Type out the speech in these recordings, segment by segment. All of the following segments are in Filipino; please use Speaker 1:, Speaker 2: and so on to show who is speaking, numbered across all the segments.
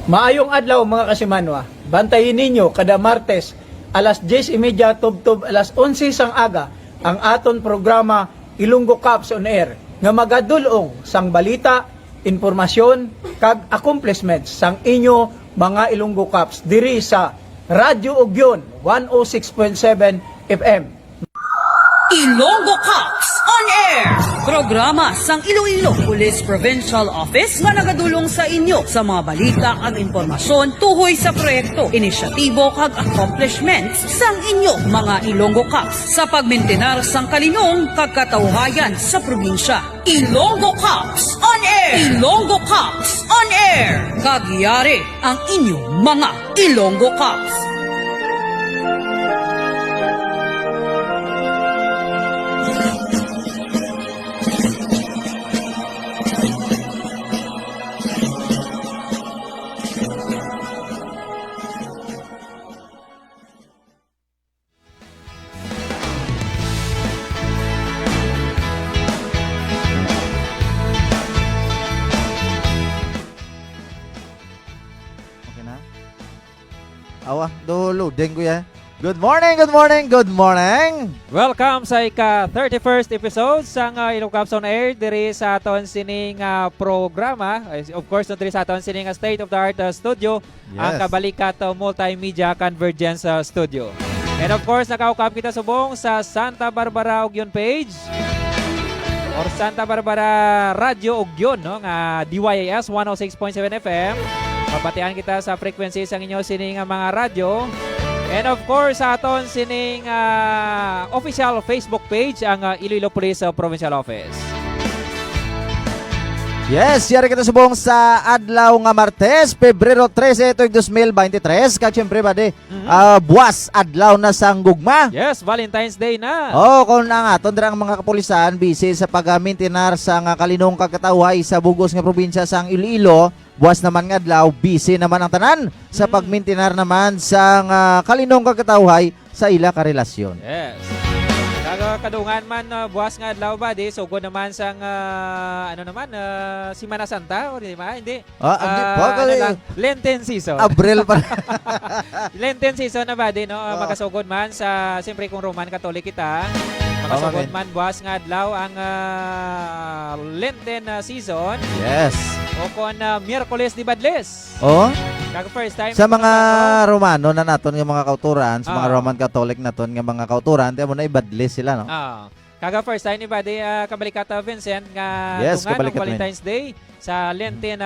Speaker 1: Maayong adlaw mga kasimanwa. Bantayin ninyo kada Martes alas 10:30 tubtob alas 11 sang aga ang aton programa Ilonggo Caps on Air nga magadulong sang balita, informasyon kag accomplishments sang inyo mga Ilonggo Caps diri sa Radyo Ugyon 106.7 FM.
Speaker 2: Ilonggo Caps on Air! Programa sang Iloilo Police Provincial Office nga nagadulong sa inyo sa mga balita at impormasyon tuhoy sa proyekto, inisyatibo kag accomplishments sang inyo mga Ilonggo Caps sa pagmintenar sang kalinong kag katawhayan sa probinsya. Ilonggo Caps on Air! Ilonggo Caps on Air! Kagyari ang inyong mga Ilonggo Caps.
Speaker 3: Awa, loading ko yan. Good morning, good morning, good morning!
Speaker 4: Welcome sa ika-31st episode sa Ilonggo Caps on Air diri sa aton sining programa. Of course, diri sa aton sining state-of-the-art studio, ang Kabalikat Multimedia Convergence Studio. And of course, nakaukap kita subong sa Santa Barbara Ugyon page or Santa Barbara Radio Ugyon, no? Nga DYAS 106.7 FM. Mapatian kita sa frequencies ang inyo sining mga radyo. And of course, sa aton sining official Facebook page ang Iloilo Police Provincial Office.
Speaker 3: Yes, yari kita subong sa adlaw nga Martes, Pebrero 13, 2023. Kag siyempre ba di, buwas adlaw na sang gugma.
Speaker 4: Yes, Valentine's Day na.
Speaker 3: Kung na nga, tondra ang mga kapulisan, busy sa pag-mintinar sa kalinong kagkatawhay sa bugos nga probinsya sang Iloilo. Buwas naman nga adlaw, busy naman ang tanan sa pagmintinar naman sa kalinong kagkatawhay sa ila karelasyon.
Speaker 4: Yes. Kadungan man buwas nga adlaw ba di sugod naman sang Semana Santa o di ba? Hindi. Lenten season.
Speaker 3: Abril pa.
Speaker 4: Lenten season na ba di no? Makasugod man sa siyempre kung Roman Catholic kita. Makasugod man buwas nga adlaw ang Lenten season.
Speaker 3: Yes.
Speaker 4: O kung Miyerkules di Badles. Kag first time
Speaker 3: sa mga Romano na naton nga mga kauturan, sa mga Roman Catholic naton nga mga kauturan, tiyan mo na ibadlis sila, no?
Speaker 4: Kaga first time ni Badi Kabalikat Vincent nga tungan ng Valentine's Day sa Lenten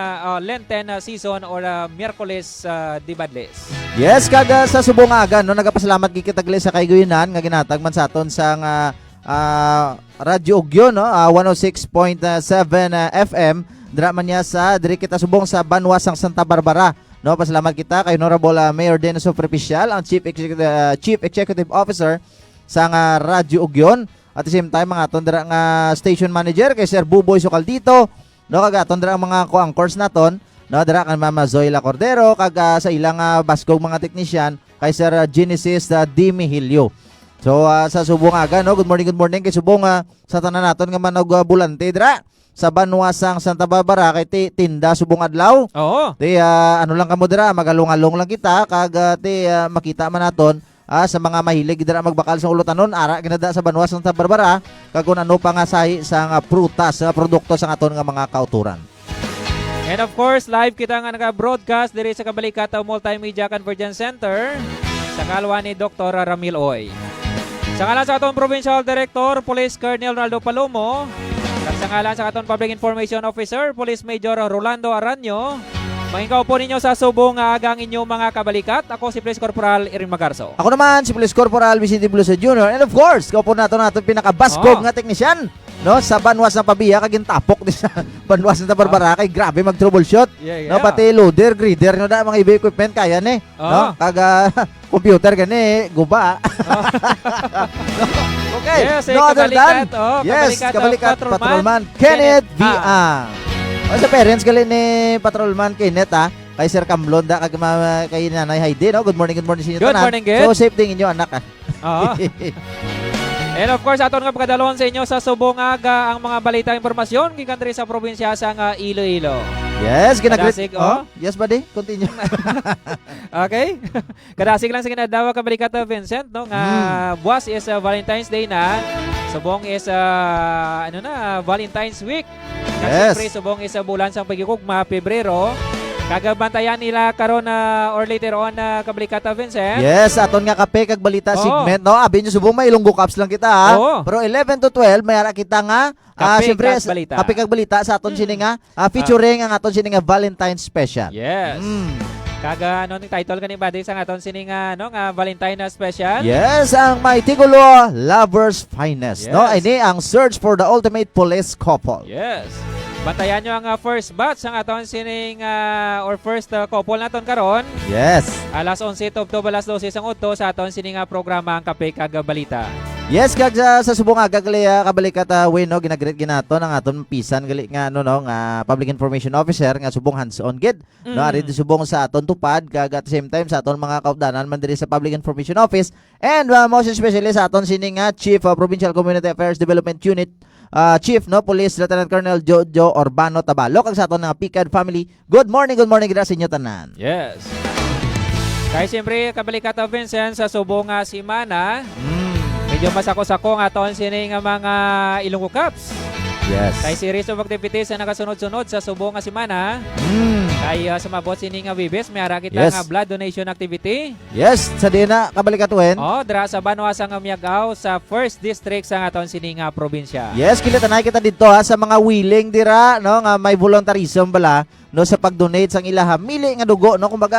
Speaker 4: season or Miyerkules di Badles.
Speaker 3: Yes, kaga sa subong aga no nagapasalamat gid kita sa kaiguyonan nga ginatag man sa aton sa Radyo Ugyon, no? 106.7 FM. Dira man niya sa diri kita subong sa Banwasang Santa Barbara. No, pasalamat kita kay Honorable Mayor Dennis Official, ang Chief Executive Officer sa Radyo Ugyon. At the same time mga tondra nga station manager kay Sir Buboy Socaldito. No, kaga tondra ang mga co-anchors naton. No, dira kan Mama Zoila Cordero kag sa ilang baskog mga technician kay Sir Genesis Dimi Hilio. So sa subong aga no, good morning kay subong sa tanan naton nga manog bulante dira sa Banwasang Santa Barbara kay tinda subong adlaw.
Speaker 4: Oo.
Speaker 3: Ano lang kamo dira, magalong-along lang kita kag makita man naton sa mga mahilig dira magbakal sa ulutanon ara ginada sa Banwasang Santa Barbara kag kun ano pa nga sahi sa prutas, produkto sa aton nga mga kauturan.
Speaker 4: And of course, live kita nga naka-broadcast diri sa Kabalikat Multimedia Convergence Center sa kalwa ni Dr. Ramil Oy. Sa ngalan sa aton Provincial Director, Police Colonel Ronaldo Palomo, sa ngalan sa aton Public Information Officer, Police Major Rolando Aranyo, mahingaw po ninyo sa subong agang inyong mga kabalikat. Ako si Police Corporal Erin Magarso.
Speaker 3: Ako naman si Police Corporal Vicente Blusa Jr. And of course, kaupo natin pinakabaskog nga teknisyan, no, sa Banwas ng Pabiya kaging tapok di sa Banwas ng Barbara kay grabe mag-troubleshoot. No, pati loader, greeder no da mga iba equipment kaya ni, no, kaga computer gani guba. Okay,
Speaker 4: yes,
Speaker 3: no other than Kabalikat Patrolman Kenneth Viang. Sa parents gali ni Patrolman Kenneth kay Sir Camlon da kag kay Nanay Heidi, no. Good morning sa inyo tanan.
Speaker 4: Good morning, good.
Speaker 3: So safe din inyo anak.
Speaker 4: And of course, aton nga pagkadalon sa inyo sa subong aga ang mga balita impormasyon gikan diri sa probinsya sa Iloilo.
Speaker 3: Yes, ginagreet.
Speaker 4: Kadasig, oh.
Speaker 3: Yes, buddy. Continue.
Speaker 4: Okay. Kadasig lang sa ginadawa ka balikat Vincent no nga buwas is Valentine's Day na. Subong is Valentine's Week.
Speaker 3: Yes.
Speaker 4: Siyempre subong is bulan sang pagigugma Pebrero. Kagabantayan nila karon or later on kabalikat Vincent.
Speaker 3: Yes, aton nga kape kag balita
Speaker 4: Oo.
Speaker 3: segment no. Abi nyo subong may Ilonggo Caps lang kita ha.
Speaker 4: Oo.
Speaker 3: Pero 11 to 12 may ara kita nga
Speaker 4: Kape
Speaker 3: syempre,
Speaker 4: kag balita.
Speaker 3: kape kag balita sa aton sini nga featuring ang aton sini nga Valentine's special.
Speaker 4: Yes. Kaga ano ning title kani badi sa aton sining nga Valentine special.
Speaker 3: Yes, ang may tigulo Lovers Finest no.
Speaker 4: Yes.
Speaker 3: Ini ang search for the ultimate police couple.
Speaker 4: Yes. Bantayan nyo ang first batch ang aton sining or first couple naton karon.
Speaker 3: Yes.
Speaker 4: Alas 11 to alas 12 ang udto sa aton sining programa ang Kape kag Balita.
Speaker 3: Yes, kag sa subong aga gali kabalikat way no ginagreet ginaton ang aton pisan gali nga ano no nga Public Information Officer nga subong hands-on gid. No ari di subong sa aton tupad kag at the same time sa aton mga kaupdanan man diri sa Public Information Office and most especially sa aton sini nga Chief Provincial Community Affairs Development Unit Chief no Police Lieutenant Colonel Jojo Urbano Tabalo kag sa aton nga Picad family. Good morning gid sa inyo tanan.
Speaker 4: Yes. Kay siyempre kabalikat Vincent sa subong nga simana. Medyo masako-sako nga aton sining mga Ilonggo Caps.
Speaker 3: Yes.
Speaker 4: Kay series of activities na nakasunod-sunod sa subong nga semana. Kay sumabot sining nga Wibes, may ara kita
Speaker 3: Yes.
Speaker 4: nga blood donation activity.
Speaker 3: Yes, sa dina kabalikat wen.
Speaker 4: Oh, dira sa Banuasa nga Miagaw sa 1st district sa aton sining nga probinsya.
Speaker 3: Yes, kilitanay kita dito ha sa mga willing dira no nga may voluntarism bala no sa pag-donate sang ilaha mili nga dugo no kumbaga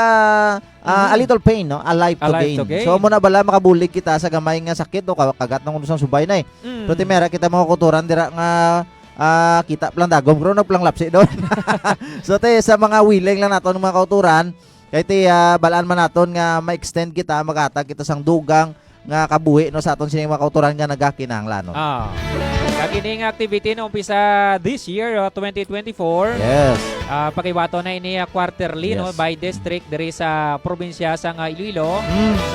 Speaker 3: a little pain no a life to,
Speaker 4: A life
Speaker 3: gain.
Speaker 4: to gain.
Speaker 3: So mo na bala makabulig kita sa gamay nga sakit o kagat ng usang subay na So timera kita mga kuturan dira nga kita plang dagom pero nagplang lapsi doon. So te sa mga willing lang naton mga kauturan kay te balaan man naton nga ma-extend kita magatag kita sang dugang nga kabuhi no sa aton sining mga kauturan nga nagakinahanglan no.
Speaker 4: Kagining activity no umpisa this year 2024.
Speaker 3: Yes.
Speaker 4: Pakiwato na ini quarterly no
Speaker 3: Yes.
Speaker 4: by district diri sa probinsya sa Iloilo.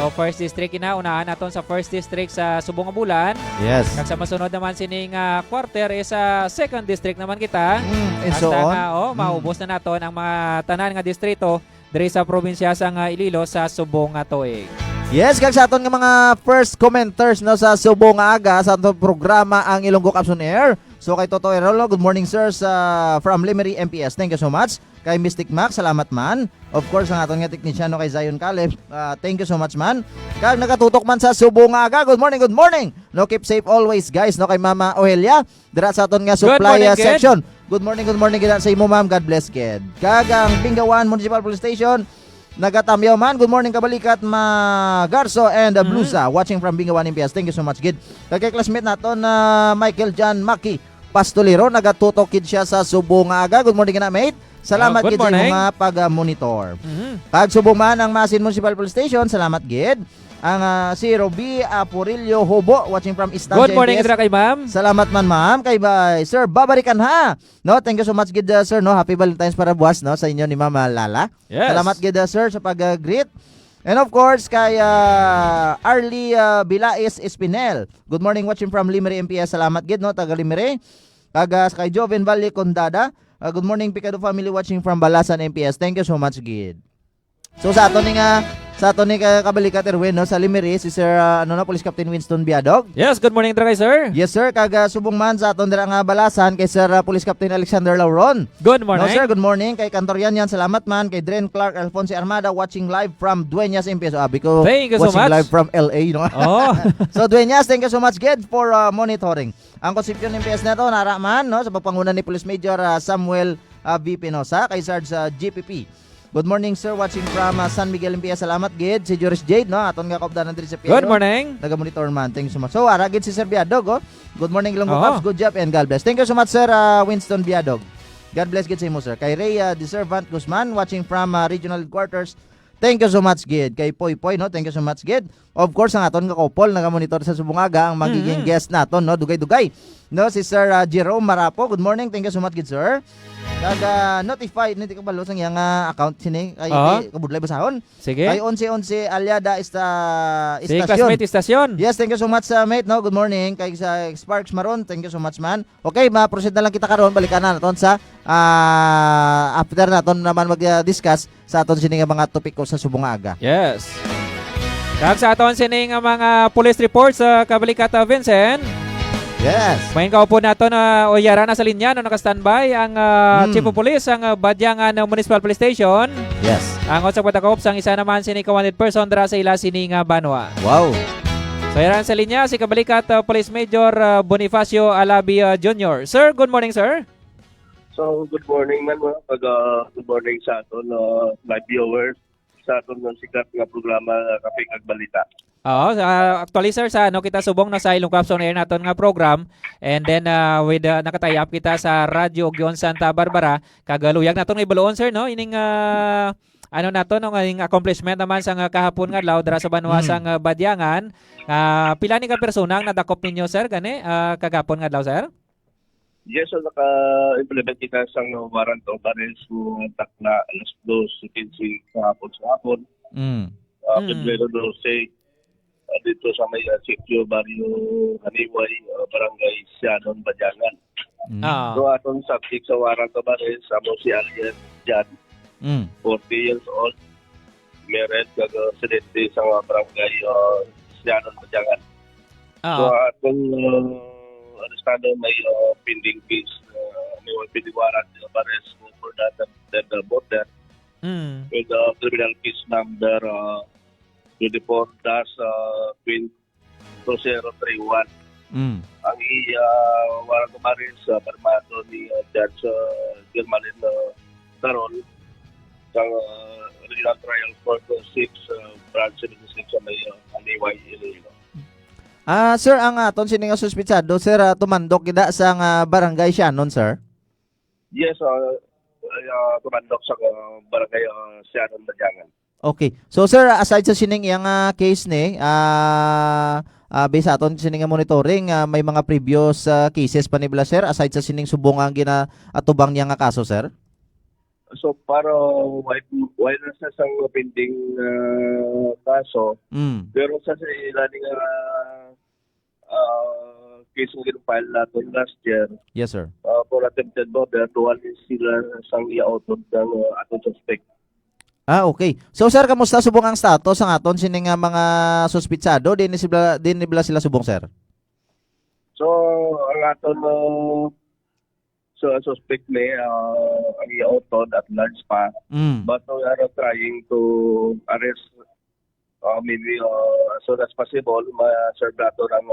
Speaker 4: So first district ina unahan naton sa first district sa Subong nga Bulan.
Speaker 3: Yes.
Speaker 4: Kag sa masunod naman sining quarter is sa second district naman kita.
Speaker 3: And so
Speaker 4: Hasta
Speaker 3: on.
Speaker 4: nga maubos na naton ang mga tanan nga distrito diri sa probinsya sa Iloilo sa Subong nga tuig.
Speaker 3: Yes, kag sa aton nga mga first commenters no sa Subong nga aga sa aton programa ang Ilonggo Caps on Air. So kay Toto Erolo, good morning sir sa from Limery MPS. Thank you so much. Kay Mystic Max, salamat man. Of course, ang aton nga technician no kay Zion Caleb. Thank you so much man. Kag nakatutok man sa Subong nga aga. Good morning, good morning. No keep safe always guys no kay Mama Ohelia. Dira sa aton nga supply
Speaker 4: morning, Ged.
Speaker 3: section. Good morning gid sa imo ma'am. God bless kid. Kag ang Bingawan Municipal Police Station. Nagatamyaw man. Good morning kabalikat Garso and Blusa watching from Bingawan MPS. Thank you so much gid. Kay classmate naton Michael John Maki Pastolero nagatutok kid siya sa Subong nga aga. Good morning na mate. Salamat
Speaker 4: Good
Speaker 3: gid sa
Speaker 4: morning.
Speaker 3: mga pag-monitor. Kag Subong man ang Masin Municipal Police Station. Salamat gid. Ang si Roby Apurilio Hobo watching from Estancia
Speaker 4: Good morning
Speaker 3: MPS.
Speaker 4: dira kay ma'am.
Speaker 3: Salamat man ma'am kay Sir babarikan ha. No, thank you so much gid sir no. Happy Valentine's para buwas no sa inyo ni Mama Lala.
Speaker 4: Yes.
Speaker 3: Salamat gid sir sa pag-greet. And of course kay Arlie Bilaes Espinel. Good morning watching from Limery MPS. Salamat gid no taga Limery. Kag kay Joven Valle Condada. Good morning Picado family watching from Balasan MPS. Thank you so much gid. So sa aton ni kabalikat Erwin no sa Limery si Sir Police Captain Winston Biadog.
Speaker 4: Yes, good morning dira kay sir.
Speaker 3: Yes sir, kag subong man sa aton dira nga Balasan kay Sir Police Captain Alexander Lauron.
Speaker 4: Good morning.
Speaker 3: No sir, good morning kay Kantorian yan. Salamat man kay Dren Clark Alfonso Armada watching live from Dueñas MPS. So, abi ko
Speaker 4: Thank you so
Speaker 3: watching
Speaker 4: much.
Speaker 3: live from LA no.
Speaker 4: Oh.
Speaker 3: So Dueñas, thank you so much Ged for monitoring. Ang konsepsyon ng MPS na to nara man no sa pagpanguna ni Police Major Samuel V. Pinosa kay Sarge sa GPP. Good morning sir watching from San Miguel MPS. Salamat gid si Joris Jade no aton nga kaupdanan diri sa
Speaker 4: Good morning.
Speaker 3: Naga-monitor man. Thank you so much. So, ara gid si Sir Biadog, oh. Good morning, Ilonggo
Speaker 4: Oo.
Speaker 3: Caps. Good job and God bless. Thank you so much, Sir Winston Biadog. God bless gid sa imo, sir. Kay Ray Deservant Guzman, watching from Regional Headquarters. Thank you so much, gid. Kay Poy Poy, no? Thank you so much, gid. Of course, ang aton nga couple, naga-monitor sa Subong Aga, ang magiging guest naton, no? Dugay-dugay. no, si Sir Jerome Marapo. Good morning, thank you so much, good sir. Notify niti kabalo sang yang account sini kay kabudlay basahon.
Speaker 4: Sige.
Speaker 3: Kay 11 Aliada
Speaker 4: Si
Speaker 3: Istasyon.
Speaker 4: Classmate Istasyon.
Speaker 3: Yes, thank you so much mate. No, good morning kay sa Sparks Maron. Thank you so much man. Okay, ma-proceed na lang kita karon balikan na naton sa after naton naman mag-discuss sa aton sini nga mga topiko sa subong aga.
Speaker 4: Yes. Kag sa aton sini nga mga police reports sa Kabalikat Vincent.
Speaker 3: Yes.
Speaker 4: Main ka po nato na oyara na sa linya no naka-standby ang Chief of Police ang Badyangan Municipal Police Station.
Speaker 3: Yes.
Speaker 4: Ang usap patakop sang isa naman sini ka wanted person dara sa ila sini nga Banwa.
Speaker 3: Wow.
Speaker 4: So yaran sa linya si Kabalikat Police Major Bonifacio Alabi Jr. Sir, good morning sir.
Speaker 5: So, good morning man mga good morning sa aton live viewers sa aton ng sikat nga programa Kape kag Balita.
Speaker 4: Oo, actually sir sa ano kita subong na sa Ilong Caps on Air naton nga program and then with nakatayap kita sa Radyo Ogyon Santa Barbara kagaluyag naton nga ibaluon sir no ining ano nato no nga accomplishment naman sa kahapon nga adlaw dara sa Banwa sang Badyangan. Pila ni ka persona ang nadakop ninyo sir gani kagapon nga adlaw sir?
Speaker 5: Yes, so naka-implement kita sa warrant of arrest kung takla alas 2:15 sa hapon. Pebrero 12 dito sa may Sitio Barrio Haniway, Barangay Sianon, Badyangan. So atong subject sa warrant of arrest amo si Alien Jan, 40 years old, married kag residente sa Barangay Sianon, Badyangan. So atong arestado may pending case, may pending warrant of arrest for that border with criminal case number 24-2031. Ang warang kumarin sa permado ni Judge Germalin Taron sa Regional Trial Court 6 Branch 76 sa may Haniway, Iloilo.
Speaker 3: Sir, ang aton sini nga suspitsado sir tumandok gida sa barangay Sianon sir.
Speaker 5: Yes, tumandok sa barangay Sianon, Badyangan.
Speaker 3: Okay. So sir, aside sa sining yang case ni, based aton sining nga monitoring, may mga previous cases pa nibla sir aside sa sining subong ang ginaatubang niya nga kaso sir?
Speaker 5: So para why na sa sang pending kaso, pero sa ilaning case nga gin-file natin last year.
Speaker 3: Yes sir.
Speaker 5: For attempted murder, dual sila sang iautod ng atong suspect.
Speaker 3: Okay. So sir, kamusta subong ang status ang aton sining mga suspitsado din nibla sila subong sir?
Speaker 5: So ang aton suspect ni ang iautod at large pa. But we are trying to arrest maybe as soon as possible ma-serve nato ang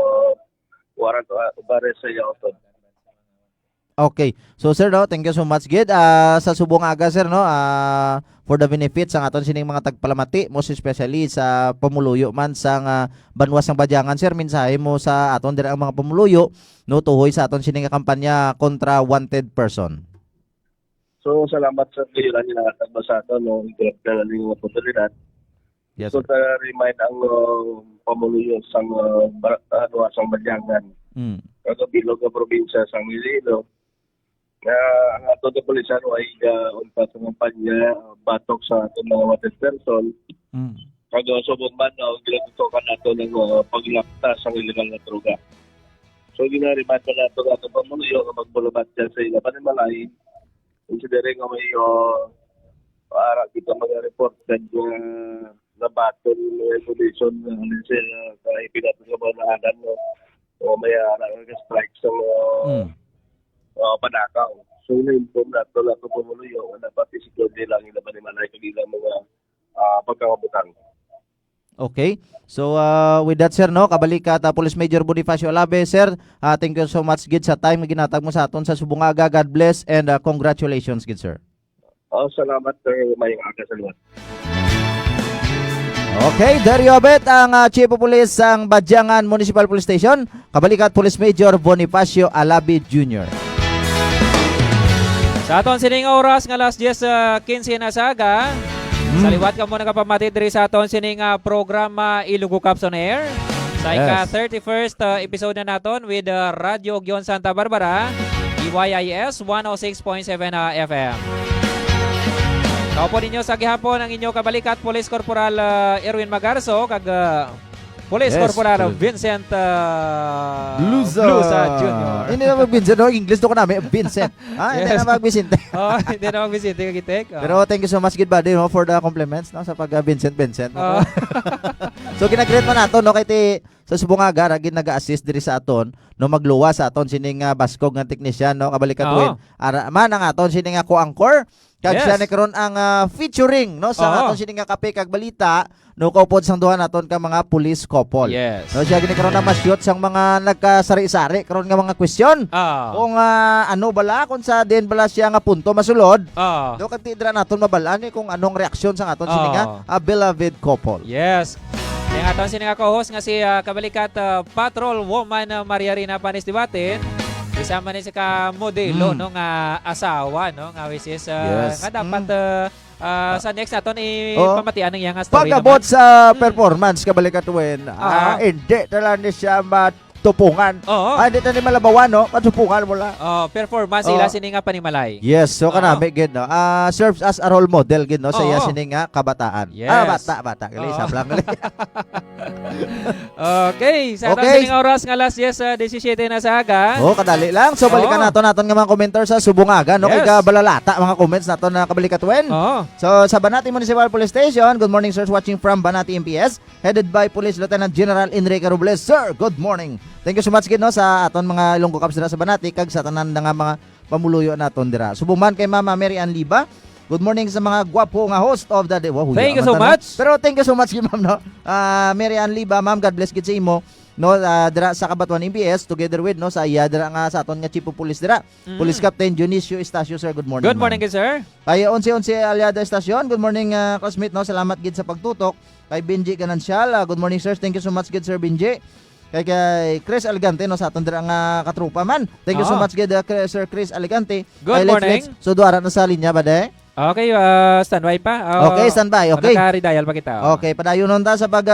Speaker 5: warrant of arrest sa iautod.
Speaker 3: Okay. So sir, no, thank you so much gid sa subong aga sir no, for the benefits ang aton sining mga tagpalamati, most especially sa pamuluyo man sang Banwa sang Badyangan sir, mensahe mo sa aton dira ang mga pamuluyo no tuhoy sa aton sining kampanya kontra wanted person.
Speaker 5: So salamat sa kailan ni natag sa aton no, grab na ning oportunidad.
Speaker 3: Yes
Speaker 5: So
Speaker 3: sir.
Speaker 5: remind ang pamuluyo sang Banwa sang Badyangan. Kagabilog nga probinsya sang Iloilo. Ang ato na pulisan ay unta sa kampanya batok sa ating mga wanted person. Kaya subong man ginatutukan nato ng paglaktas ng illegal na droga. So ginariman pa nato ang atong pamuluyo na magbulubat dyan sa ila panimalay. Considering nga may para kita mag-report kan na battle resolution ng sila sa ipinapagabanahan o may strike sa panakaw. So, na-inform nato pamuluyo na pati security lang ila panimalay kanila mga pagkakabutang.
Speaker 3: Okay. So with that sir no, kabalikat Police Major Bonifacio Alabe sir, thank you so much gid sa time ginatag mo sa aton sa Subungaga. God bless and congratulations gid sir.
Speaker 5: Salamat sir, may aga sa luwas.
Speaker 3: Okay, there you have it, ang Chief of Police ng Badyangan Municipal Police Station, kabalikat Police Major Bonifacio Alabi Jr.
Speaker 4: Sa aton sining oras nga last 10:15 na saga. Sa liwat ka muna kapamati diri sa aton sining programa Ilunggo Caps on Air. Sa ika-31st episode na naton with Radio Ogyon Santa Barbara, DYIS 106.7 FM. Kaupo ninyo sa gihapon ang inyo kabalikat Police Corporal Erwin Magarso kag Police Corporal Vincent
Speaker 3: Blusa
Speaker 4: Jr.
Speaker 3: Hindi na mag-Vincent, no? English to ko namin, Vincent. Hindi na mag-Vicente.
Speaker 4: Hindi na mag-visit kagitek.
Speaker 3: Pero thank you so much, good buddy, no, for the compliments, no, sa pag-Vincent. No? So, ginag-greet man nato, no, kay ti sa Subungaga, nag-assist diri sa aton, no, magluwa sa aton, sining baskog nga technician, no, kabalikat tuwin. Man ang aton, sining ko-anchor, kag siya ni karon ang featuring, no, sa aton sining kape kag balita, no, kaupod sang duha naton ka mga police couple.
Speaker 4: Yes.
Speaker 3: No, siya gini karon na ma-shoot sang mga nagkasari-sari karon nga mga question. Kung ano bala kung sa din bala siya nga punto masulod. No, kag tidra naton mabalaan ni kung anong reaksyon sang aton sini nga beloved couple.
Speaker 4: Yes. Yang aton sini nga co-host nga si kabalikat Patrol Woman Maria Rina Panis Dibatin. Isama ni si ka modelo no nga asawa no nga which is nga dapat sa next naton ipamatian ang iyang story
Speaker 3: Pag-abot sa performance kabalikat tuwin, hindi talaga ni siya matupungan. Hindi na ni malabawan, no? Matupungan mo lang.
Speaker 4: Performance ila sini nga panimalay.
Speaker 3: Yes, so kanami gid no. Serves as a role model gid no sa iya sini nga kabataan.
Speaker 4: Yes.
Speaker 3: Bata. Isa lang.
Speaker 4: Okay, sa aton sining oras nga last 17 na sa aga.
Speaker 3: Kadali lang. So balikan naton nga mga commenter sa Subungaga no kay balalata mga comments naton na kabalikat tuwin. So sa Banati Municipal Police Station, good morning sirs watching from Banati MPS, headed by Police Lieutenant General Enrique Robles. Sir, good morning. Thank you so much gid no sa aton mga Ilonggo Cups dira sa Banati kag sa tanan nga mga pamuluyo naton dira. Subuman kay Mama Mary Ann Liba. Good morning sa mga gwapo nga host of the day. Wow,
Speaker 4: thank you so much.
Speaker 3: Pero thank you so much gid ma'am no. Mary Ann Liba, ma'am, God bless gid sa imo. No, dira sa Kabatuan MPS together with no sa iya dira nga sa aton nga Chief of Police dira. Police Captain Dionisio Estacio, sir. Good morning.
Speaker 4: Good morning, sir.
Speaker 3: Kay 11 Aliada Station. Good morning classmate no. Salamat gid sa pagtutok. Kay Benji Ganancial. Good morning sir. Thank you so much gid sir Benji. Kay Chris Aligante no sa aton dira nga katrupa man. Thank you so much gid Sir Chris Aligante.
Speaker 4: Good morning.
Speaker 3: So duara na sa linya ba de?
Speaker 4: Okay, standby pa.
Speaker 3: Okay, standby. Okay.
Speaker 4: Naka-redial pa kita.
Speaker 3: Okay, padayon nun ta sa pag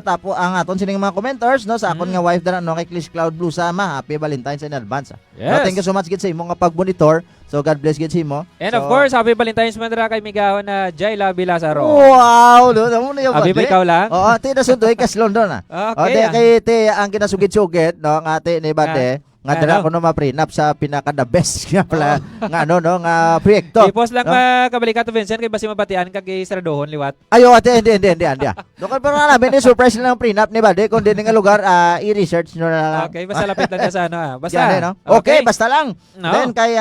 Speaker 3: tapo ang aton sining mga commenters no sa akon nga wife dara no kay Clish Cloud Blue sama. Happy Valentine's in advance.
Speaker 4: Yes.
Speaker 3: No, thank you so much gid sa imo nga pag-monitor. So God bless gid sa imo.
Speaker 4: And of course, happy Valentine's man dira kay migahon na Jayla Bilazaro.
Speaker 3: Wow, no mo na
Speaker 4: Happy ba ikaw lang?
Speaker 3: Oo, ti na sundoy kas London
Speaker 4: Okay.
Speaker 3: Kay ti ang kinasugid-sugid no nga ati ni Bade. Nga dala ko no ma-prenup sa pinaka the best nga pala nga ano no nga proyekto.
Speaker 4: Ipos lang kabalikat to Vincent kay basi mabatian kag istradohon liwat.
Speaker 3: Ayo ate hindi. Dokal pero namin ni surprise lang ang prenup ni Bade kung din nga lugar i-research nyo na lang.
Speaker 4: Okay, basta lapit lang sa ano Basta.
Speaker 3: Yan, no? Okay, basta lang.
Speaker 4: No.
Speaker 3: Then kay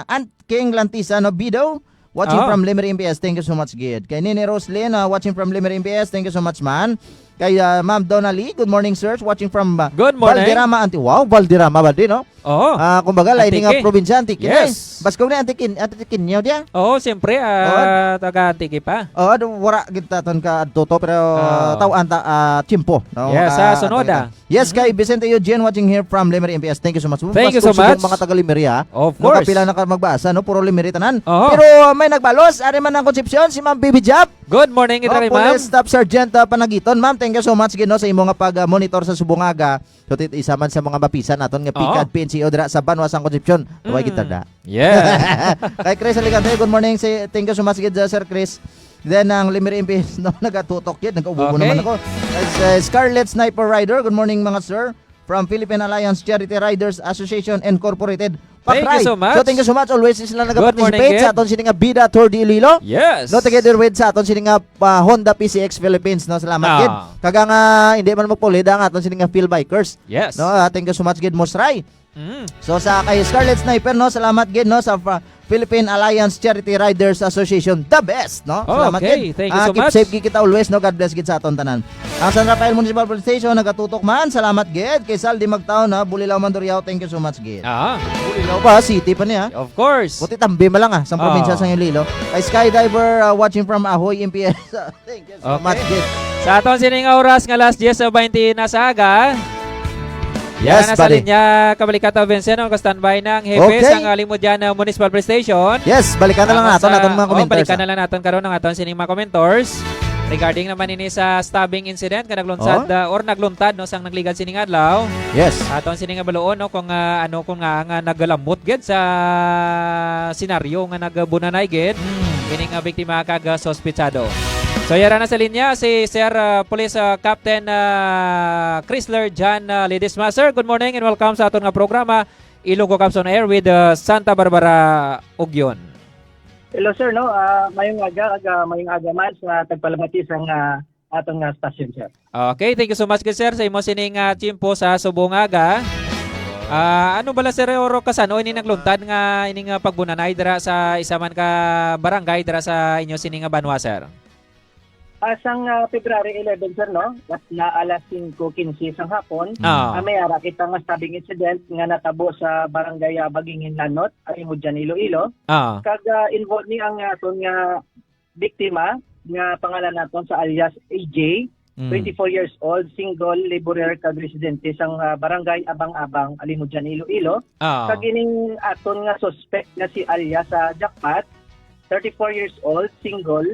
Speaker 3: Aunt King Lantisa no Bido watching from Limery MPS. Thank you so much gid. Kay Nini Roslyn watching from Limery MPS. Thank you so much man. Kay Ma'am Donali, good morning sirs, watching from
Speaker 4: Good morning.
Speaker 3: Valderrama, Wow, Valderrama ba din, no?
Speaker 4: Oo.
Speaker 3: Kumbaga, lain nga probinsya, Antiquin.
Speaker 4: Yes.
Speaker 3: Baskaw na Antiquin niyo dia.
Speaker 4: Oo, siyempre, taga Antiki pa.
Speaker 3: Wara kita ton ka adto pero tawan ta Chimpo, no?
Speaker 4: Yes, sa Sonoda.
Speaker 3: Yes, kay Vicente Eugene watching here from Limery MPS. Thank you so much.
Speaker 4: Thank you so much.
Speaker 3: Mga taga Limery
Speaker 4: Of course.
Speaker 3: Kapila na ka magbasa, no? Puro Limery tanan.
Speaker 4: Oo.
Speaker 3: Pero may nagbalos, ari man ang Concepcion, si Ma'am Bibi Jap.
Speaker 4: Good morning, ito kay ma'am.
Speaker 3: Police Staff Sergeant Panagiton. Ma'am, thank you so much gino sa imo nga pag-monitor sa Subungaga. So isa man sa mga mapisan naton nga PICAD PNCO dira sa Banwasang Concepcion. Tuway kita da.
Speaker 4: Yeah.
Speaker 3: Kay Chris Aligante, good morning. Thank you so much gid Sir Chris. Then ang Limery MPS no nagatutok yun, nag-ubo naman ako. Scarlet Sniper Rider, good morning mga sir. From Philippine Alliance Charity Riders Association Incorporated.
Speaker 4: Thank you so much.
Speaker 3: So thank you so much. Always sila
Speaker 4: Good
Speaker 3: nag-participate
Speaker 4: morning,
Speaker 3: sa aton sining nga Bida Tour de Iloilo.
Speaker 4: Yes.
Speaker 3: No, together with sa aton sining nga Honda PCX Philippines, no. Salamat gid. Kaga nga hindi man magpulid ang aton sining nga Phil Bikers.
Speaker 4: Yes.
Speaker 3: No, thank you so much gid Mosray. So sa kay Scarlet Sniper, no, salamat gid no sa Philippine Alliance Charity Riders Association, the best, no. Salamat
Speaker 4: okay,
Speaker 3: gid.
Speaker 4: thank you so
Speaker 3: keep
Speaker 4: much.
Speaker 3: safe gid kita always, no. God bless gid sa aton tanan. Ang San Rafael Municipal Police Station nagatutok man, salamat gid. Kay Saldi Magtaon, na Bulilaw Mandurriao, thank you so much gid. Bulilaw pa city pa niya.
Speaker 4: Of course.
Speaker 3: Buti tambi ma lang sa probinsya sa Iloilo. Kay Skydiver watching from Ahoy MPS. Thank you so much gid.
Speaker 4: Sa aton sining oras nga last 10:20 na sa aga.
Speaker 3: Yes,
Speaker 4: nasa
Speaker 3: buddy.
Speaker 4: linya kabalikat Vincent ang standby ng Hepe
Speaker 3: Okay.
Speaker 4: sa Limudyan Municipal Police Station.
Speaker 3: Yes, balikan na lang naton mga commenters.
Speaker 4: Balikan na lang naton karon ng aton sining mga commentors. Regarding naman ini sa stabbing incident nga naglunsad or nagluntad no sang nagligad sining adlaw.
Speaker 3: Yes.
Speaker 4: Aton sining nga baluon no kung kung nga nagalambot gid sa senaryo nga nagbunanay gid kining nga biktima kag sospetsado. So yara na sa linya si Sir Police Captain Chrysler John Ledesma. Sir, good morning and welcome sa aton nga programa Ilonggo Caps on Air with Santa Barbara Ugyon.
Speaker 6: Hello sir, no? Mayong aga man sa tagpalabati sang atong station sir.
Speaker 4: Okay, thank you so much sir sa imo sining chimpo sa subong aga. Ano bala sir oro kasano ini nagluntad nga ining pagbunanay dira sa isa man ka barangay dira sa inyo sining Banwa sir?
Speaker 6: Sang February 11 sir, no? Na alas 5:15 sang hapon, may ara kita nga stabbing incident nga natabo sa barangay Bagingin Lanot, Alimujan, Iloilo. Kag involved ni ang aton nga biktima nga pangalan naton sa alias AJ, 24 years old, single, laborer kag residente sang barangay Abang-Abang, Alimujan, Iloilo. Kag ining aton nga suspect nga si alias Jackpot, 34 years old, single,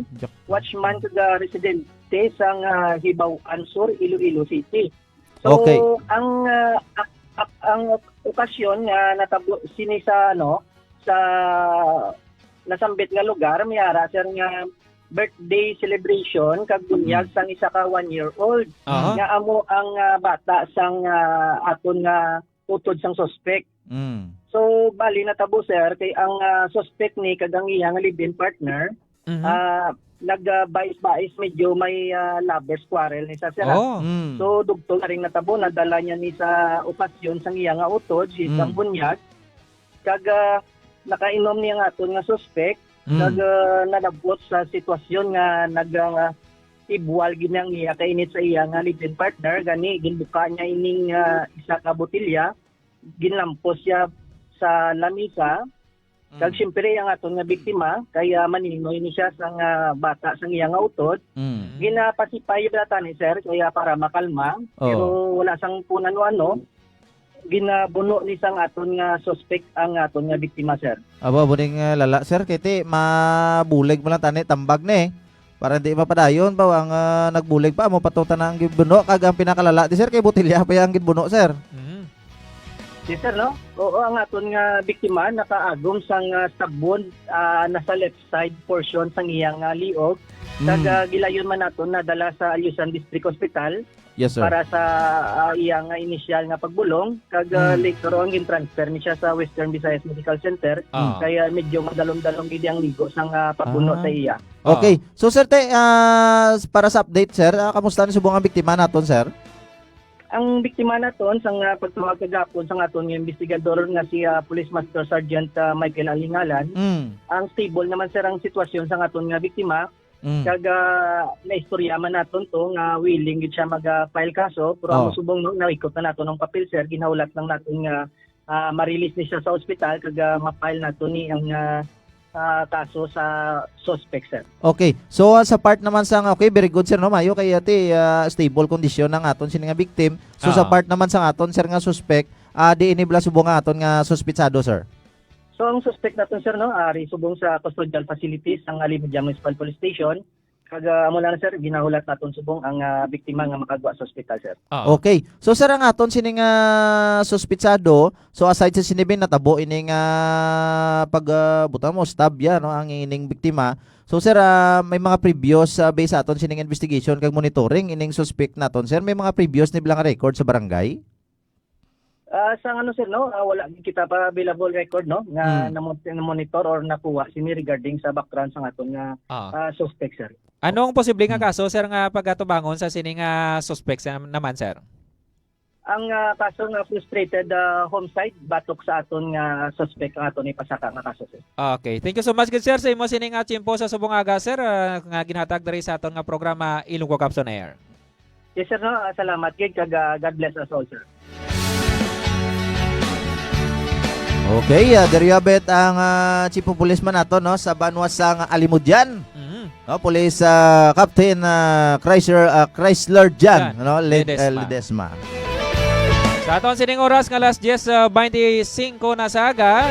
Speaker 6: watchman kag residente sang Hibaw Ansur, Iloilo City. So
Speaker 3: Okay.
Speaker 6: ang okasyon nga natabo sini sa sa nasambit nga lugar miyara sir nga birthday celebration kag bunyag sang isa ka 1-year-old nga amo ang bata sang aton nga utod sang suspect. So, bali natabo sir, kay ang suspect ni kag ang iyang live-in partner, nagbais-bais medyo may lovers quarrel ni sa sir. So, dugtong na rin natabo, nadala niya ni sa okasyon sang iyang utod, si sang bunyag, kag nakainom niya nga aton nga suspect, kag nalabot sa sitwasyon nga ibwal ginang iya kainit sa iyang live-in partner, gani ginbuka niya ining isa ka botilya, ginlampos siya sa lamisa kag syempre ang aton nga biktima kaya maninoy ni siya sang bata sang iyang utod ginapasipay bata ni sir kaya para makalma pero wala sang punan ano ginabuno ni sang aton nga suspect ang aton nga biktima sir.
Speaker 3: Aba buning lala sir kiti mabulig mo lang tani tambag ni para hindi mapadayon pa ang nagbulig pa mo patutan ang gibuno kag ang pinakalala di sir kay botilya pa yang gibuno sir.
Speaker 6: Yes sir, no? Oo, ang aton nga biktima nakaagom sang sabon nasa left side portion sang iyang liog. Kag gilayon man naton nadala sa Alyusan District Hospital.
Speaker 3: Yes sir.
Speaker 6: Para sa iyang initial nga pagbulong. Kag later on gin-transfer ni siya sa Western Visayas Medical Center. Kaya medyo madalom-dalom gid ang ligo sang pagbuno sa iya.
Speaker 3: Okay. So sir para sa update sir, kamusta ni subong ang biktima naton sir?
Speaker 6: Ang biktima naton sang pagtuwag kagapon sang aton nga investigador nga si Police Master Sergeant Michael Alingalan. Ang stable naman sir ang sitwasyon sang aton nga biktima. Kag naistorya man naton to nga willing gid siya mag-file kaso pero ang subong naikot na naton ang papel sir ginaulat lang naton nga ma-release ni siya sa ospital kag ma-file naton ni ang kaso sa suspect sir.
Speaker 3: Okay. So sa part naman sang okay, very good sir no mayo kay ati stable condition ng aton sini nga victim. So sa part naman sang aton sir nga suspect, di inibla subong nga aton nga suspetsado sir.
Speaker 6: So ang suspect naton sir no ari subong sa custodial facilities ang Alimujan Municipal Police Station. Kag amo lang sir ginahulat naton subong ang biktima nga makagwa sa ospital sir.
Speaker 3: Okay. So sir ang aton sining suspetsado, so aside sa sinibin natabo ining pagbuta mo stab ya no ang ining biktima. So sir may mga previous based sa aton sining investigation kag monitoring ining suspect naton sir may mga previous ni bilang record sa barangay?
Speaker 6: Sa ano sir no wala kita pa available record no nga na-monitor or nakuha sini regarding sa background sa aton nga suspect sir.
Speaker 4: Anong posible nga kaso sir nga pagatubangon sa sining suspects naman sir?
Speaker 6: Ang kaso nga frustrated homicide batok sa aton nga suspect ang aton ipasaka nga kaso sir.
Speaker 4: Okay, thank you so much good sir sa imo sining chimpo sa subong aga sir nga ginhatag diri sa aton nga programa Ilonggo Caps on Air.
Speaker 6: Yes sir no salamat gid kag God bless us all sir.
Speaker 3: Okay, there you have it ang chief of police man nato no sa Banwas sang Alimujan. No, Police Captain Chrysler John no Ledesma.
Speaker 4: Sa aton sining oras nga alas 10:25 na sa aga.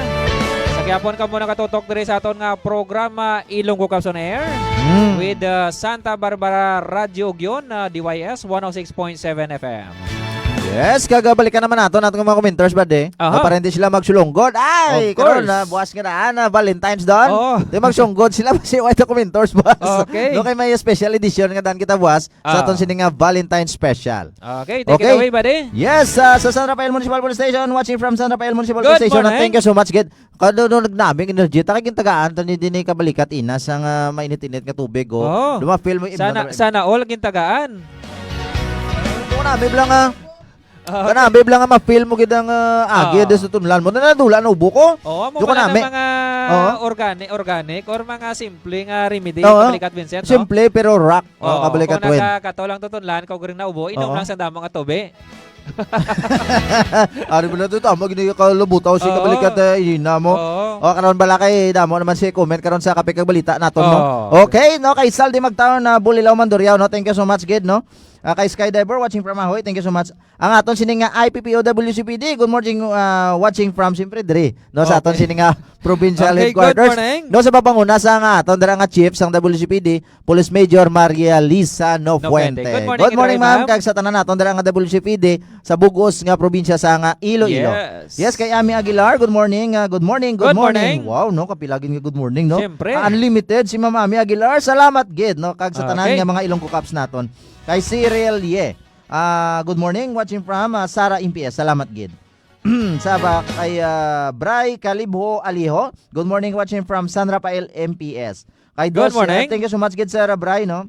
Speaker 4: Sa Magyapon ka muna katutok diri sa aton nga programa Ilonggo Caps on Air with Santa Barbara Radio Ugyon, DYS 106.7 FM.
Speaker 3: Yes, kagabalikan naman nato natong mga commenters ba de?
Speaker 4: Aha.
Speaker 3: Aparente sila magsulunggod. Ay,
Speaker 4: Of course.
Speaker 3: karon na buwas nga na Valentine's doon.
Speaker 4: Oo.
Speaker 3: Di magsulunggod sila kasi white commenters buwas.
Speaker 4: Okay.
Speaker 3: No kay may special edition nga dan kita buwas sa aton sini nga Valentine's special.
Speaker 4: Okay, take it away, buddy.
Speaker 3: Yes, sa San Rafael Municipal Police Station, watching from San Rafael Municipal
Speaker 4: Good
Speaker 3: Police Station.
Speaker 4: morning.
Speaker 3: Thank you so much, Gid. Kado no nagnaming energy, takig tagaan to ni dinhi kabalikat ina sang mainit-init nga tubig go.
Speaker 4: Oo.
Speaker 3: Lumafil mo
Speaker 4: Sana all gintagaan.
Speaker 3: Kung nabi lang kana babe lang ma-feel mo gid ang agi des tunlan mo na nadula na ubo ko.
Speaker 4: Oo, mo
Speaker 3: Yung
Speaker 4: pala
Speaker 3: kanami.
Speaker 4: ng mga
Speaker 3: Oo.
Speaker 4: organic or mga simple nga remedy
Speaker 3: Oo.
Speaker 4: kabalikat Vincent, no?
Speaker 3: Simple pero rock.
Speaker 4: Oo,
Speaker 3: Kabalikat
Speaker 4: kung
Speaker 3: wen.
Speaker 4: nakakatulang tutunlan, kung rin na ubo, inom
Speaker 3: Oo.
Speaker 4: lang sa damong at tubig.
Speaker 3: Ari mo na to tama gini ka lubutaw si
Speaker 4: Oo.
Speaker 3: kabalikat ina mo.
Speaker 4: Oo.
Speaker 3: O karon bala kay damo naman si comment karon sa kapit kag balita naton no.
Speaker 4: Oo.
Speaker 3: Okay, no kay Saldi Magtaon na Bulilaw Mandurriao no. Thank you so much Gid no. Kay Skydiver watching from Ahoy, thank you so much. Ang aton sini nga IPPO WCPD, good morning watching from Simpre Dre no sa aton sini nga provincial
Speaker 4: Okay, good
Speaker 3: headquarters.
Speaker 4: morning.
Speaker 3: No sa papanguna sa nga aton dira nga chief sang WCPD, Police Major Maria Lisa Nofuente.
Speaker 4: Good morning,
Speaker 3: Good morning
Speaker 4: ma'am.
Speaker 3: ma'am kag sa tanan naton dira nga WCPD sa Bugos nga probinsya sa nga Iloilo.
Speaker 4: Yes.
Speaker 3: Yes, kay Ami Aguilar, good morning. Good morning.
Speaker 4: Good morning.
Speaker 3: Wow, no, kapilagin nga good morning, no?
Speaker 4: Siyempre.
Speaker 3: Unlimited si Ma'am Ami Aguilar. Salamat gid, no? Kag sa tanan
Speaker 4: Okay.
Speaker 3: nga mga Ilonggo Caps naton. Kay Cyril Ye. Good morning, watching from Sara MPS. Salamat gid. Saba kay Bray Calibho Aliho. Good morning, watching from San Rafael MPS. Kay
Speaker 4: Good
Speaker 3: Dos,
Speaker 4: morning.
Speaker 3: thank you so much gid Sir Bray, no?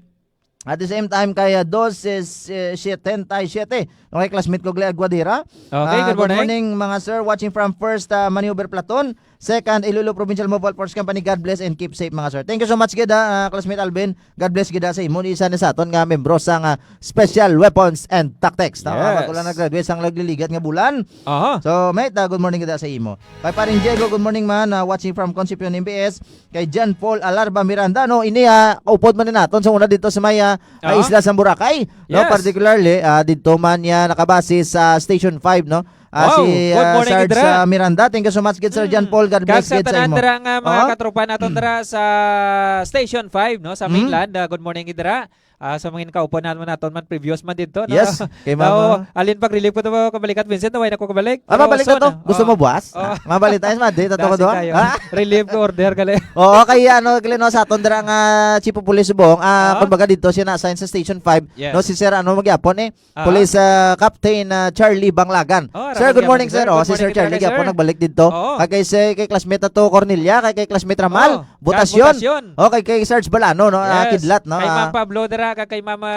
Speaker 3: At the same time kay Dos is 77. Okay, classmate ko Glea Guadira.
Speaker 4: Okay, good morning.
Speaker 3: Good morning mga sir, watching from first Maneuver Platoon, second Iloilo Provincial Mobile Force Company. God bless and keep safe mga sir. Thank you so much gid classmate Alvin. God bless gid sa imo isa na sa aton nga membro sang Special Weapons and Tactics. Tama
Speaker 4: Yes.
Speaker 3: ko lang nag-graduate sang nagliligat nga bulan.
Speaker 4: Aha.
Speaker 3: So, mate, good morning gid sa imo. Kay paring Diego, good morning man, watching from Concepcion MPS. Kay John Paul Alarba Miranda, no, ini kaupod man ni naton sa una dito sa may Isla sa Boracay, no,
Speaker 4: Yes.
Speaker 3: particularly dito man niya nakabase sa Station 5, no.
Speaker 4: Wow,
Speaker 3: Si
Speaker 4: good morning,
Speaker 3: Sarge
Speaker 4: Idra.
Speaker 3: Miranda. Thank you so much gid Sir John Paul. God
Speaker 4: Kag
Speaker 3: bless
Speaker 4: sa
Speaker 3: gid sa
Speaker 4: tanan
Speaker 3: imo.
Speaker 4: dira nga mga
Speaker 3: Oo.
Speaker 4: katropa naton dira sa Station 5 no sa mainland. Good morning dira. Sa mga kaupo naton man previous man dito no.
Speaker 3: Yes, kay Mama.
Speaker 4: Alin pag relief ko to kabalikat Vincent, way na ko kabalik.
Speaker 3: Mabalik na
Speaker 4: Pero
Speaker 3: to.
Speaker 4: soon,
Speaker 3: Gusto mo buwas?
Speaker 4: Oo.
Speaker 3: Mabalik tayo sa dito ko doon.
Speaker 4: Relief ko order gali.
Speaker 3: Oo, kay Gleno sa aton dira nga Chief of Police Subong, kumbaga dito siya na-assign sa Station 5.
Speaker 4: Yes.
Speaker 3: No, si Sir magyapon Police Captain Charlie Banglagan.
Speaker 4: Oh,
Speaker 3: Sir, good morning sir.
Speaker 4: Good
Speaker 3: Si Sir
Speaker 4: morning,
Speaker 3: Charlie
Speaker 4: sir.
Speaker 3: gyapon nagbalik dito.
Speaker 4: Oo.
Speaker 3: Kay classmate na to Cornelia, kay classmate Ramal,
Speaker 4: Oo,
Speaker 3: Butasyon.
Speaker 4: Butasyon.
Speaker 3: Okay, kay Sarge Balano, no,
Speaker 4: Yes.
Speaker 3: Kidlat, no.
Speaker 4: Kay Ma'am Pablo dira kag kay Mama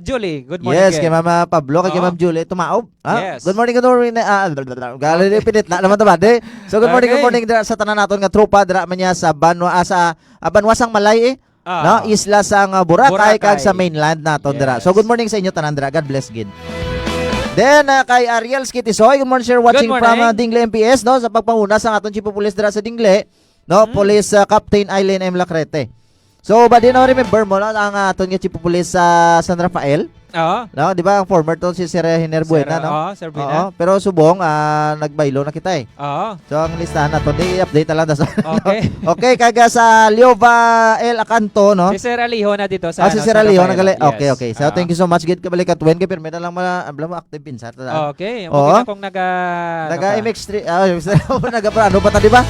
Speaker 4: Julie. Good morning.
Speaker 3: Yes, kay Mama Pablo, kay
Speaker 4: Oo.
Speaker 3: Ma'am Julie Tumaob.
Speaker 4: Yes.
Speaker 3: Good morning, good morning. Gali pinit na naman to ba? So good morning,
Speaker 4: Okay.
Speaker 3: good morning dira sa tanan naton nga tropa dira man niya sa Banwasang Malay no, isla sang Boracay kag sa mainland naton dira.
Speaker 4: Yes.
Speaker 3: So good morning sa inyo tanan dira. God bless gid. Then kay Ariel Skitisoy, good morning sir, watching
Speaker 4: Good
Speaker 3: from
Speaker 4: morning.
Speaker 3: Dingle MPS no sa pagpanguna sa aton Chief of Police dira sa Dingle, no, Police Captain Aileen M. Lacrete. So ba din remember mo no, ang aton nga Chief of Police sa San Rafael?
Speaker 4: Oo.
Speaker 3: No, di ba ang former to si Sir Hiner Buena, no?
Speaker 4: Oo, Sir Buena.
Speaker 3: Oo, pero subong nagbaylo na kita
Speaker 4: Oo.
Speaker 3: So ang listahan nato i-update lang sa.
Speaker 4: Okay.
Speaker 3: Okay, kaga sa Liova El Acanto, no?
Speaker 4: Si Sir Aliho na dito sa
Speaker 3: Si
Speaker 4: ano,
Speaker 3: Sir
Speaker 4: San
Speaker 3: Aliho
Speaker 4: Rafael.
Speaker 3: nagali. Okay,
Speaker 4: Yes.
Speaker 3: okay. So thank you so much gid kabalikat wen kay permita lang mo active pin sa ta.
Speaker 4: Okay.
Speaker 3: Oo.
Speaker 4: Mukha kong naga
Speaker 3: MX3 naga ano pa ta di ba?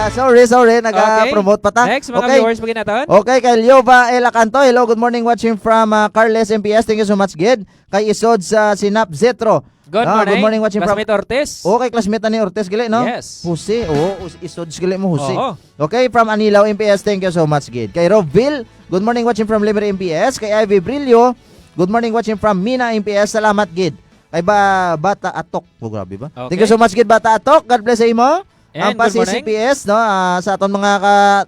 Speaker 3: Sorry, naga-promote pa ta.
Speaker 4: Next, mga
Speaker 3: Okay.
Speaker 4: viewers bagay naton.
Speaker 3: Okay, kay Liova El Acanto. Hello, good morning watching from Carles MPS. Thank you so much gid. Kay Isod sa Sinap Zetro.
Speaker 4: Good
Speaker 3: Good morning watching from
Speaker 4: Classmate Ortiz.
Speaker 3: Okay, classmate ni Ortiz gali, no?
Speaker 4: Yes.
Speaker 3: Husi, Isod gali mo Husi.
Speaker 4: Oo.
Speaker 3: Okay, from Anilaw MPS, thank you so much gid. Kay Roville, good morning watching from Libre MPS. Kay Ivy Brillo, good morning watching from Mina MPS. Salamat gid. Kay Bata Atok. Oh, grabe ba?
Speaker 4: Okay.
Speaker 3: Thank you so much gid Bata Atok. God bless sa imo.
Speaker 4: And
Speaker 3: Ang pa
Speaker 4: good morning.
Speaker 3: CPS, no, sa aton mga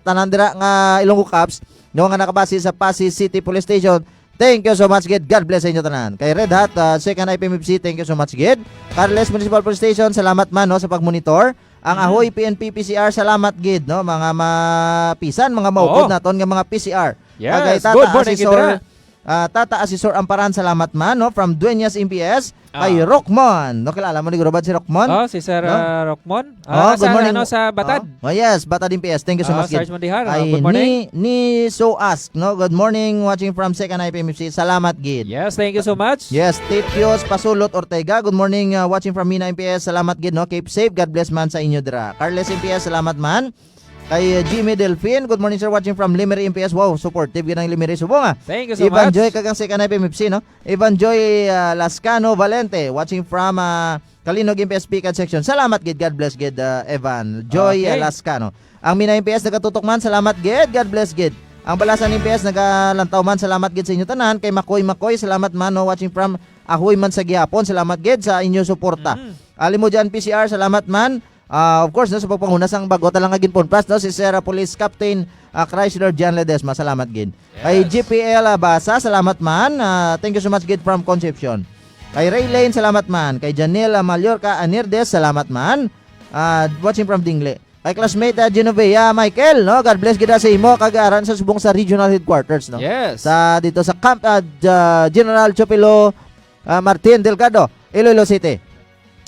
Speaker 3: tanandira nga Ilonggo Caps, no, nga nakabase sa Pasig City Police Station. Thank you so much gid. God bless sa inyo tanan. Kay Red Hat, second IPMFC, thank you so much gid. Carles Municipal Police Station, salamat man no sa pagmonitor. Ang Ahoy PNP PCR, salamat gid no, mga mapisan, mga maupod
Speaker 4: Oo.
Speaker 3: naton nga mga PCR.
Speaker 4: Yes.
Speaker 3: Kay Tata
Speaker 4: Good morning,
Speaker 3: Assessor,
Speaker 4: Idra.
Speaker 3: Tata Asesor Amparan, salamat man, no? From Dueñas MPS, kay Rockmon. No, kilala mo ni Gurubad si Rockmon?
Speaker 4: Oh, si Sir
Speaker 3: No?
Speaker 4: Rockmon.
Speaker 3: Good morning.
Speaker 4: Sa Batad.
Speaker 3: Yes, Batad MPS. Thank you so much.
Speaker 4: Sarge Mandihar.
Speaker 3: Ay,
Speaker 4: Good morning.
Speaker 3: Ni So Ask, no? Good morning, watching from Second IPMFC. Salamat, Gid.
Speaker 4: Yes, thank you so much.
Speaker 3: Yes, Titios Pasulot Ortega. Good morning, watching from Mina MPS. Salamat, Gid, no? Keep safe. God bless man sa inyo, dira. Carles MPS, salamat man. Kay Jimmy Delfin, good morning sir, watching from Limery MPS. Wow, supportive ginang Limery Subong ah.
Speaker 4: Thank you so
Speaker 3: Ivan
Speaker 4: much.
Speaker 3: Joy kagang Second IPMFC, no? Ivan Joy Lascano Valente, watching from Kalinog MPS Picad section. Salamat, Gid. God bless, Gid, Evan Joy
Speaker 4: Okay.
Speaker 3: Lascano. Ang Mina MPS nagatutok man, salamat, Gid. God bless, Gid. Ang Balasan MPS nagalantaw man, salamat, Gid, sa inyo tanan. Kay Makoy, salamat man, no? Watching from Ahoy man sa Gihapon, salamat, Gid, sa inyo suporta. Alimo dyan PCR, salamat man. Of course, no, sa pagpangunas ang bago talang agin ponpas, no, si Sarah Police Captain Chrysler John Ledesma, salamat, Gid. Kay GPL Basa, salamat man. Thank you so much, Gid, from Concepcion. Kay Ray Lane, salamat man. Kay Janela Mallorca Anirdes, salamat man. Watching from Dingle. Kay classmate Genovea Michael, no, God bless, Gid, sa imo kagaran sa subong sa regional headquarters, no.
Speaker 4: Yes.
Speaker 3: Sa dito sa Camp General Chopilo Martin Delgado, Iloilo City.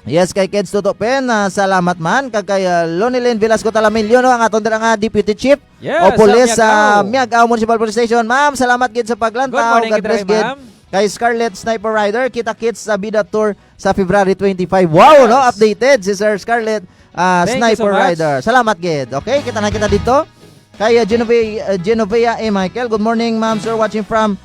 Speaker 3: Yes, kay Keds Tutopen, salamat man. Kay Lonilyn Velasco Talamilio, no, ang aton dira nga Deputy Chief
Speaker 4: Yes,
Speaker 3: o Police sa
Speaker 4: sa
Speaker 3: Miagao Municipal Police Station. Ma'am, salamat, Gid, sa paglantaw.
Speaker 4: Good morning,
Speaker 3: God bless,
Speaker 4: Gid,
Speaker 3: Gid.
Speaker 4: ma'am.
Speaker 3: Kay Scarlett Sniper Rider, kita kits sa Bida Tour sa February 25. Wow,
Speaker 4: Yes.
Speaker 3: no, updated si Sir Scarlett
Speaker 4: Thank you
Speaker 3: Sniper
Speaker 4: so much.
Speaker 3: Rider. Salamat, Gid. Okay, kita na kita dito. Kay Genovea A. Michael, good morning, ma'am, sir, watching from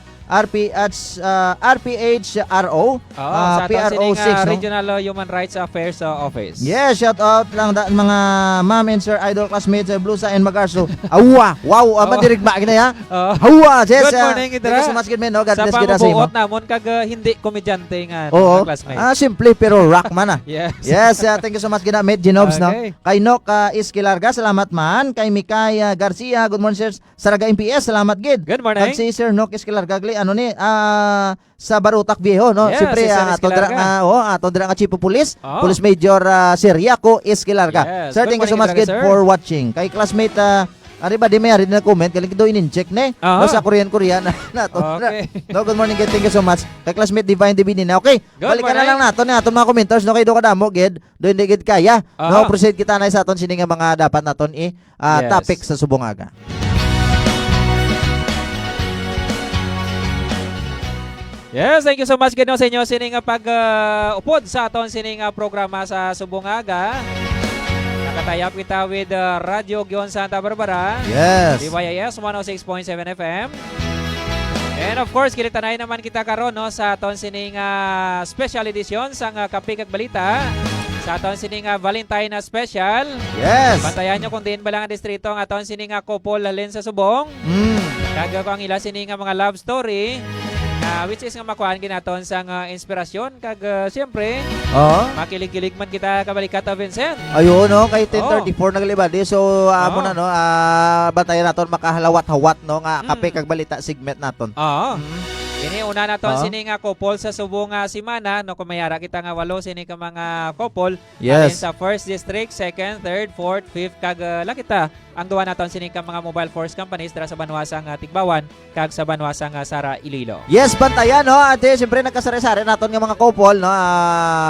Speaker 3: RPHRO,
Speaker 4: Sa
Speaker 3: PRO 6, no?
Speaker 4: Regional Human Rights Affairs Office.
Speaker 3: Yes, shout out lang mga ma'am and sir idol classmates Blusa and Magarso. Awa, wow, madirigma gina ya. Awa, yes.
Speaker 4: Good morning, Idra.
Speaker 3: Thank you so much, good man, no? God
Speaker 4: Sa
Speaker 3: bless kita sa imo.
Speaker 4: pamabuot namon kag hindi komedyante nga
Speaker 3: Oo.
Speaker 4: classmate.
Speaker 3: Simple pero rock man ah.
Speaker 4: Yes.
Speaker 3: Yes, thank you so much gina Med Genobs, no?
Speaker 4: Okay.
Speaker 3: Kay Nok Iskilarga, salamat man. Kay Mikay Garcia, good morning sir. Saraga MPS, salamat, Gid.
Speaker 4: Good morning.
Speaker 3: Kag si Sir Nok Iskilarga, ano ni, sa Barutak Viejo, no?
Speaker 4: Yes,
Speaker 3: Siyempre,
Speaker 4: si Sir
Speaker 3: ato dira
Speaker 4: Iskilarga.
Speaker 3: ato dira nga Chief of Police,
Speaker 4: Oh.
Speaker 3: Police Major Siriaco Iskilarga.
Speaker 4: Yes.
Speaker 3: Sir,
Speaker 4: Good
Speaker 3: thank you so much,
Speaker 4: morning,
Speaker 3: Gid,
Speaker 4: sir.
Speaker 3: for watching. Kay classmate, ba di may ari na comment, galing daw in-check na no, sa Korean nato.
Speaker 4: Okay.
Speaker 3: No, good morning, Gid. Thank you so much. Kay classmate Divine Divine na. Okay,
Speaker 4: Good
Speaker 3: balikan na
Speaker 4: morning.
Speaker 3: lang nato ni aton mga commenters, no, kay do kadamo, Gid. Do hindi gid kaya. No, proceed kita na sa aton sini nga mga dapat naton
Speaker 4: Yes.
Speaker 3: topic sa subongaga.
Speaker 4: Yes, thank you so much, Gid, no, sa inyo sining pag-upod sa aton sining programa sa Subongaga. Nakatayap kita with Radio Gion Santa Barbara.
Speaker 3: Yes.
Speaker 4: DYIS 106.7 FM. And of course, kilitanay naman kita karon, no, sa aton sining special edition sang Kape kag Balita. Sa aton sining Valentine special.
Speaker 3: Yes.
Speaker 4: Bantayan nyo kung diin ba lang ang distrito ang aton sining couple halin sa Subong. Kaga ko ang ila sining mga love story. Which is nga makuhaan ginaton sang inspirasyon. Kag siyempre, makilig-kilig man kita kabalikat Vincent.
Speaker 3: Ayun, no, kay 10:34 naglibadi. So amo na, no, bantayan naton makahalawat-hawat, no, nga Kape kag Balita segment naton.
Speaker 4: Oo. Ini una naton sini nga couple sa Subong simana, no, kumayara kita nga walo sini ka mga couple.
Speaker 3: Yes.
Speaker 4: Sa 1st district, 2nd, 3rd, 4th, 5th kag lakita ang duwa naton sini ka mga mobile force companies dira sa Banwasang Tigbawan kag sa Banwasang Sara Iloilo.
Speaker 3: Yes, bantayan, no, ate, siyempre nagkasari-sari naton nga mga couple, no,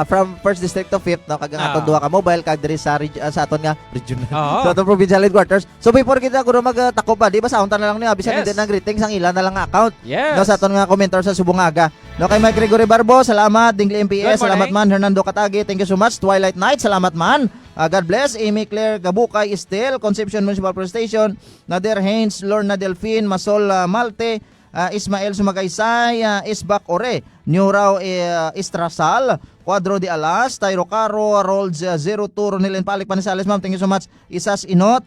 Speaker 3: from 1st district to 5th, no, kag aton duha ka mobile kag diri sa sa aton nga regional.
Speaker 4: Oo.
Speaker 3: So aton provincial headquarters. So before kita guro magtakop ba, di ba sound na lang ni bisan
Speaker 4: Yes.
Speaker 3: din ang greetings ang ilan na lang nga account.
Speaker 4: Yes.
Speaker 3: No, sa aton nga commenter sa Subongaga. No, kay Mike Gregory Barbo, salamat. Dingley MPS,
Speaker 4: Good
Speaker 3: salamat
Speaker 4: morning.
Speaker 3: man. Hernando Katagi, thank you so much. Twilight Night, salamat man. God bless. Amy Claire Gabukay Estel, Concepcion Municipal Police Station. Nader Haynes, Lorna Delfin, Masol Malte, Ismael Sumagaysay, Isbak Ore, Newraw Istrasal, Cuadro de Alas, Tyro Caro, Rolls 02, Ronilin Palik Panisales, ma'am, thank you so much. Isas Inot,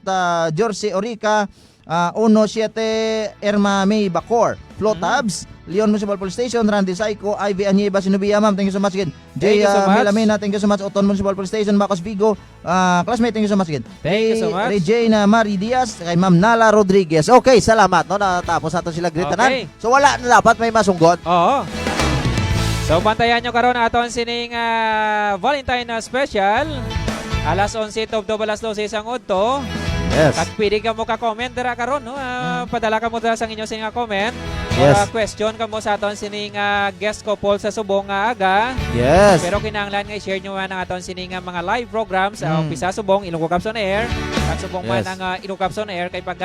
Speaker 3: Jersey Orica, 17 Irma May Bacor, Flo Tabs, Leon Municipal Police Station, Randy Saiko, Ivy Anieba Sinubia, ma'am, thank you so much again.
Speaker 4: Thank you so much.
Speaker 3: Milamina, thank you so much. Oton Municipal Police Station, Bacos Vigo, classmate, thank you so much again.
Speaker 4: Thank you so much.
Speaker 3: Regina Marie Diaz, kay Ma'am Nala Rodriguez. Okay, salamat, no, natapos natin sila gritanan.
Speaker 4: Okay.
Speaker 3: So wala na dapat may masunggot.
Speaker 4: Oo. So bantayan nyo karon aton sining Valentine special. Alas 11 tubdob alas 12 isang udto.
Speaker 3: Yes.
Speaker 4: Kag pwede ka mo ka-comment dira karon, no? Padala ka mo dira sa inyo sing comment.
Speaker 3: Yes.
Speaker 4: question kamo sa aton sining guest couple sa subong nga aga.
Speaker 3: Yes.
Speaker 4: Pero kinahanglan nga i-share nyo man ang aton sining mga live programs sa umpisa subong Ilonggo Caps on Air. At subong man
Speaker 3: Yes.
Speaker 4: ang Ilonggo Caps on Air kay pag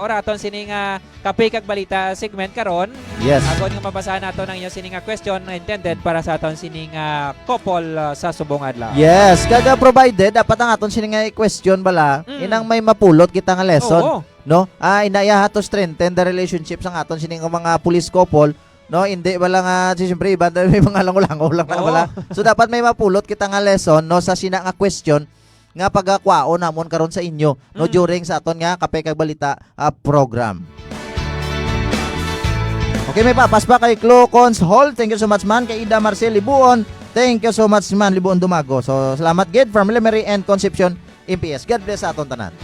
Speaker 4: ora aton sining kape kag balita segment karon.
Speaker 3: Yes.
Speaker 4: Agon nga mabasahan nato ng inyo sining question intended para sa aton sining couple sa subong adlaw.
Speaker 3: Yes, kaga provided dapat ang aton sini nga question bala, inang may mapulot kita nga lesson.
Speaker 4: Oo.
Speaker 3: No? Inaya to strengthen the relationship sa aton sini nga mga police couple. No, hindi bala nga siyempre iba may mga langolangaw lang na
Speaker 4: Oo.
Speaker 3: bala. So dapat may mapulot kita nga lesson no sa sina nga question nga pagkakwao namon karon sa inyo no during sa aton nga kape kag balita program. Okay, may papas pa kay Clo Cons Hall. Thank you so much man kay Ida Marcel Libuon. Thank you so much man Libuon Dumago. So salamat gid from Mary and Concepcion MPS. God bless sa aton tanan.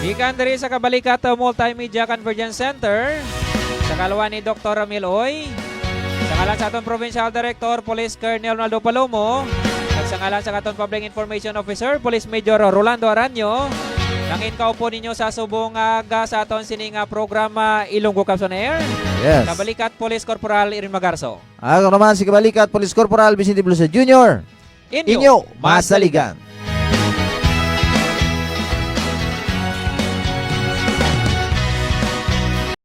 Speaker 4: Ikan diri sa Kabalikat Multimedia Convergence Center. Sa kalwa ni Dr. Ramil Oy. Sa ngalan sa aton Provincial Director, Police Colonel Ronaldo Palomo. At sa ngalan sa aton Public Information Officer, Police Major Rolando Aranyo. Nangin kaupo ninyo sa subong aga sa aton sining programa Ilonggo Caps on Air.
Speaker 3: Yes.
Speaker 4: Kabalikat Police Corporal Irin Magarso.
Speaker 3: Ako naman si Kabalikat Police Corporal Vicente Blusa Jr. Inyo Masaligan.